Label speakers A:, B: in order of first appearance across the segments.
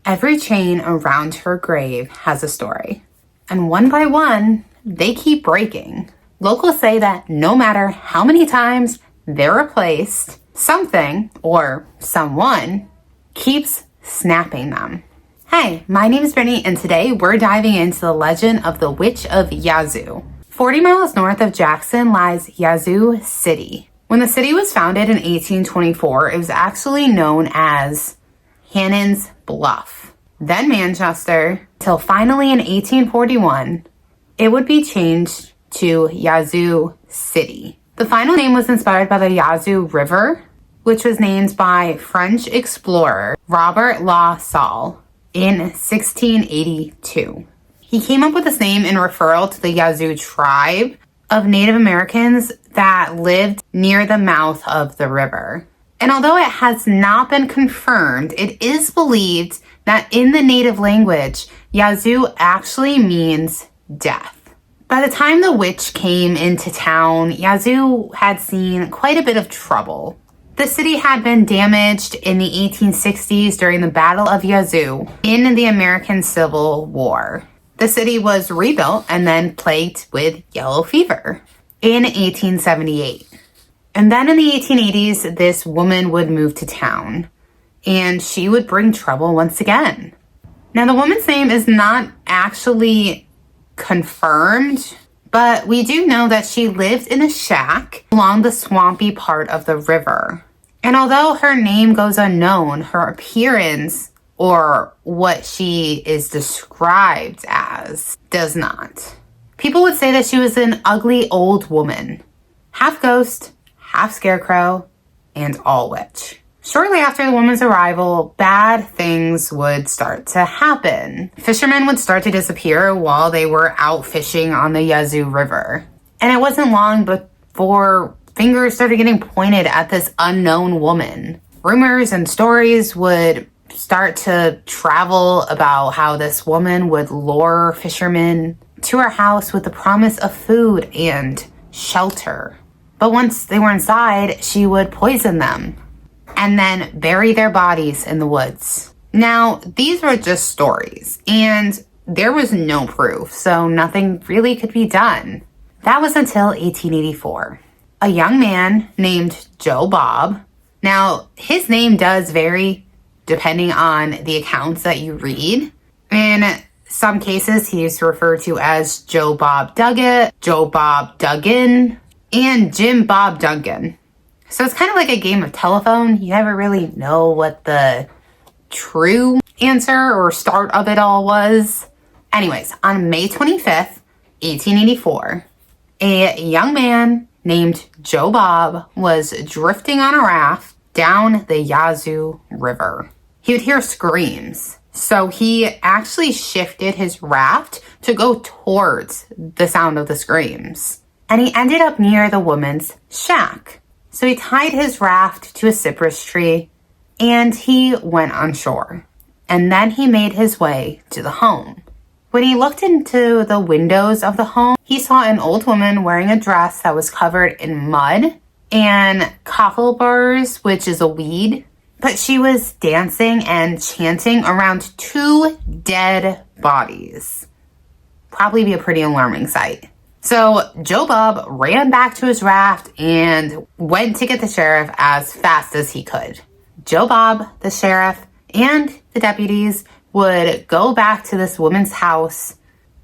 A: Every chain around her grave has a story. And one by one, they keep breaking. Locals say that no matter how many times they're replaced, something or someone keeps snapping them. Hey, my name is Brittany, and today we're diving into the legend of the Witch of Yazoo. 40 miles north of Jackson lies Yazoo City. When the city was founded in 1824, it was actually known as Hannon's Bluff, then Manchester, till finally in 1841, it would be changed to Yazoo City. The final name was inspired by the Yazoo River, which was named by French explorer Robert La Salle in 1682. He came up with this name in referral to the Yazoo tribe of Native Americans that lived near the mouth of the river. And although it has not been confirmed, it is believed that in the native language, Yazoo actually means death. By the time the witch came into town, Yazoo had seen quite a bit of trouble. The city had been damaged in the 1860s during the Battle of Yazoo in the American Civil War. The city was rebuilt and then plagued with yellow fever in 1878. And then in the 1880s, this woman would move to town, and she would bring trouble once again. Now, the woman's name is not actually confirmed, but we do know that she lived in a shack along the swampy part of the river. And although her name goes unknown, her appearance, or what she is described as, does not. People would say that she was an ugly old woman, half ghost, half scarecrow, and all witch. Shortly after the woman's arrival, bad things would start to happen. Fishermen would start to disappear while they were out fishing on the Yazoo River. And it wasn't long before fingers started getting pointed at this unknown woman. Rumors and stories would start to travel about how this woman would lure fishermen to her house with the promise of food and shelter. But once they were inside, she would poison them and then bury their bodies in the woods. Now, these were just stories, and there was no proof, so nothing really could be done. That was until 1884. A young man named Joe Bob. Now, his name does vary depending on the accounts that you read. In some cases, he is referred to as Joe Bob Duggett, Joe Bob Duggan, and Jim Bob Duncan. So it's kind of like a game of telephone. You never really know what the true answer or start of it all was. Anyways, on May 25th, 1884, a young man named Joe Bob was drifting on a raft down the Yazoo River. He would hear screams, so he actually shifted his raft to go towards the sound of the screams. And he ended up near the woman's shack. So he tied his raft to a cypress tree and he went on shore. And then he made his way to the home. When he looked into the windows of the home, he saw an old woman wearing a dress that was covered in mud and cockleburs, which is a weed. But she was dancing and chanting around two dead bodies. Probably be a pretty alarming sight. So Joe Bob ran back to his raft and went to get the sheriff as fast as he could. Joe Bob, the sheriff, and the deputies would go back to this woman's house.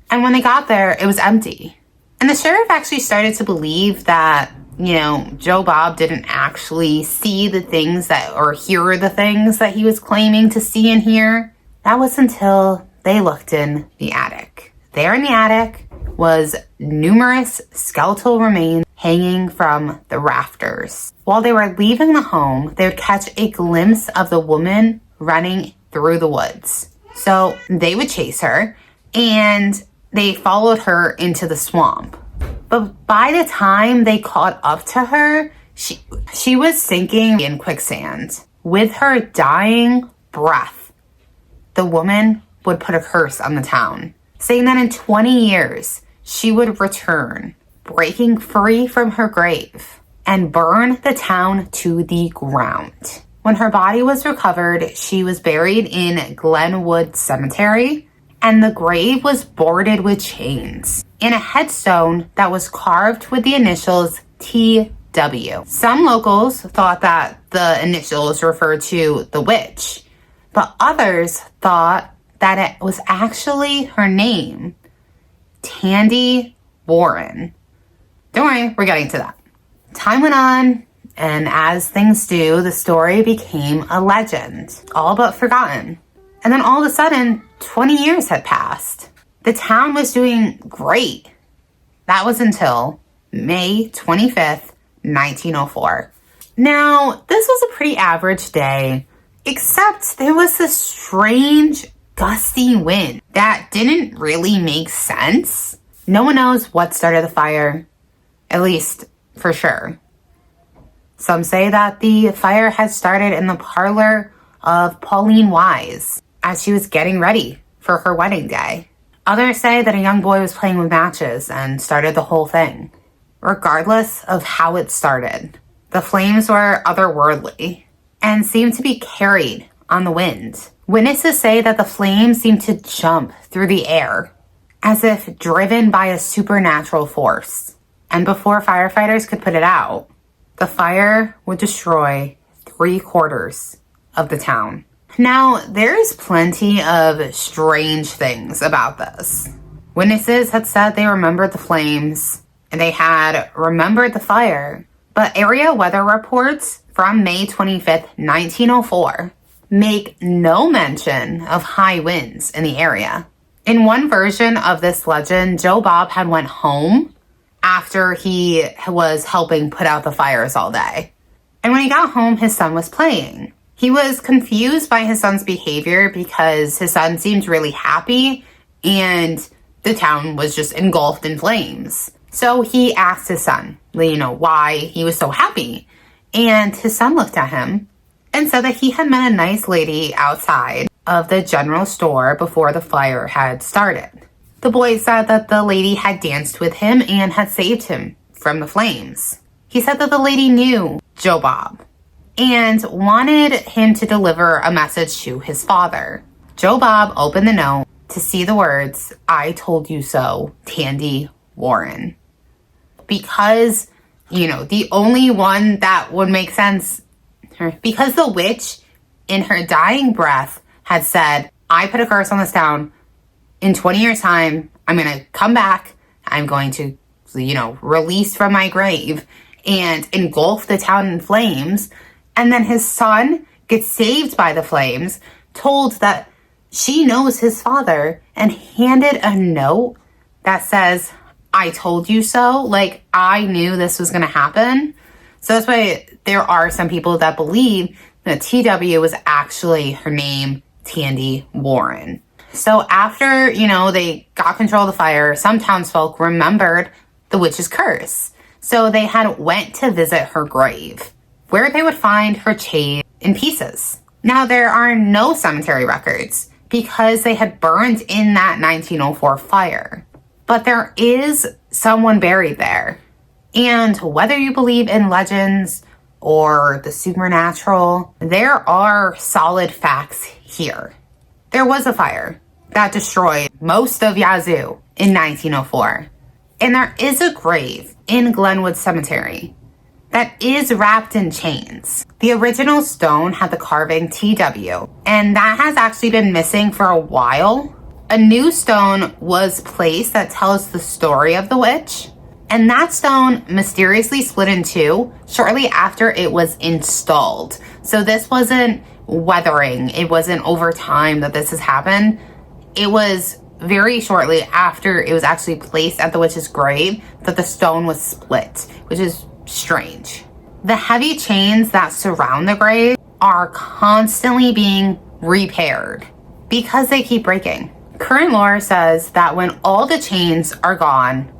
A: And when they got there, it was empty. And the sheriff actually started to believe that, Joe Bob didn't actually see the things or hear the things that he was claiming to see and hear. That was until they looked in the attic. There in the attic was numerous skeletal remains hanging from the rafters. While they were leaving the home, they would catch a glimpse of the woman running through the woods. So they would chase her, and they followed her into the swamp. But by the time they caught up to her, she was sinking in quicksand. With her dying breath, the woman would put a curse on the town, saying that in 20 years, she would return, breaking free from her grave, and burn the town to the ground. When her body was recovered, she was buried in Glenwood Cemetery, and the grave was boarded with chains and a headstone that was carved with the initials TW. Some locals thought that the initials referred to the witch, but others thought that it was actually her name, Tandy Warren. Don't worry, we're getting to that. Time went on, and as things do, the story became a legend, all but forgotten. And then all of a sudden, 20 years had passed. The town was doing great. That was until May 25th, 1904. Now, this was a pretty average day, except there was this strange, gusty wind that didn't really make sense. No one knows what started the fire, at least for sure. Some say that the fire had started in the parlor of Pauline Wise as she was getting ready for her wedding day. Others say that a young boy was playing with matches and started the whole thing. Regardless of how it started, the flames were otherworldly and seemed to be carried on the wind. Witnesses say that the flames seemed to jump through the air as if driven by a supernatural force. And before firefighters could put it out, the fire would destroy 3/4 of the town. Now, there's plenty of strange things about this. Witnesses had said they remembered the flames and they had remembered the fire, but area weather reports from May 25th, 1904 make no mention of high winds in the area. In one version of this legend, Joe Bob had went home after he was helping put out the fires all day. And when he got home, his son was playing. He was confused by his son's behavior because his son seemed really happy and the town was just engulfed in flames. So he asked his son, why he was so happy. And his son looked at him and said that he had met a nice lady outside of the general store before the fire had started. The boy said that the lady had danced with him and had saved him from the flames. He said that the lady knew Joe Bob and wanted him to deliver a message to his father. Joe Bob opened the note to see the words, "I told you so, Tandy Warren." Because, the only one that would make sense, because the witch in her dying breath had said, "I put a curse on this town. In 20 years' time, I'm going to come back. I'm going to, release from my grave and engulf the town in flames." And then his son gets saved by the flames, told that she knows his father, and handed a note that says, "I told you so." Like, I knew this was going to happen. So that's why there are some people that believe that TW was actually her name, Tandy Warren. So after, they got control of the fire, some townsfolk remembered the witch's curse. So they had went to visit her grave, where they would find her chain in pieces. Now, there are no cemetery records because they had burned in that 1904 fire. But there is someone buried there. And whether you believe in legends or the supernatural, there are solid facts here. There was a fire that destroyed most of Yazoo in 1904. And there is a grave in Glenwood Cemetery that is wrapped in chains. The original stone had the carving TW, and that has actually been missing for a while. A new stone was placed that tells the story of the witch, and that stone mysteriously split in two shortly after it was installed. So this wasn't weathering. It wasn't over time that this has happened. It was very shortly after it was actually placed at the witch's grave that the stone was split, which is strange. The heavy chains that surround the grave are constantly being repaired because they keep breaking. Current lore says that when all the chains are gone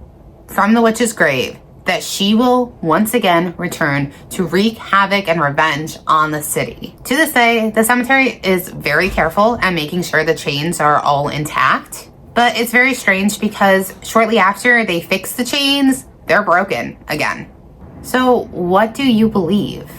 A: from the witch's grave, that she will once again return to wreak havoc and revenge on the city. To this day, the cemetery is very careful at making sure the chains are all intact, but it's very strange because shortly after they fix the chains, they're broken again. So what do you believe?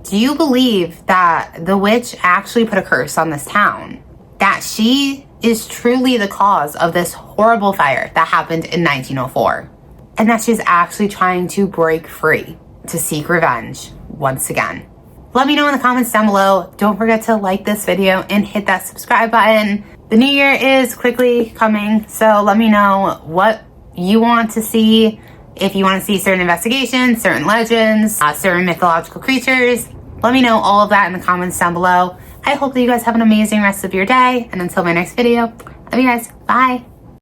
A: Do you believe that the witch actually put a curse on this town? That she is truly the cause of this horrible fire that happened in 1904? And that she's actually trying to break free to seek revenge once again? Let me know in the comments down below. Don't forget to like this video and hit that subscribe button. The new year is quickly coming, so let me know what you want to see. If you want to see certain investigations, certain legends, certain mythological creatures, let me know all of that in the comments down below. I hope that you guys have an amazing rest of your day, and until my next video, love you guys. Bye.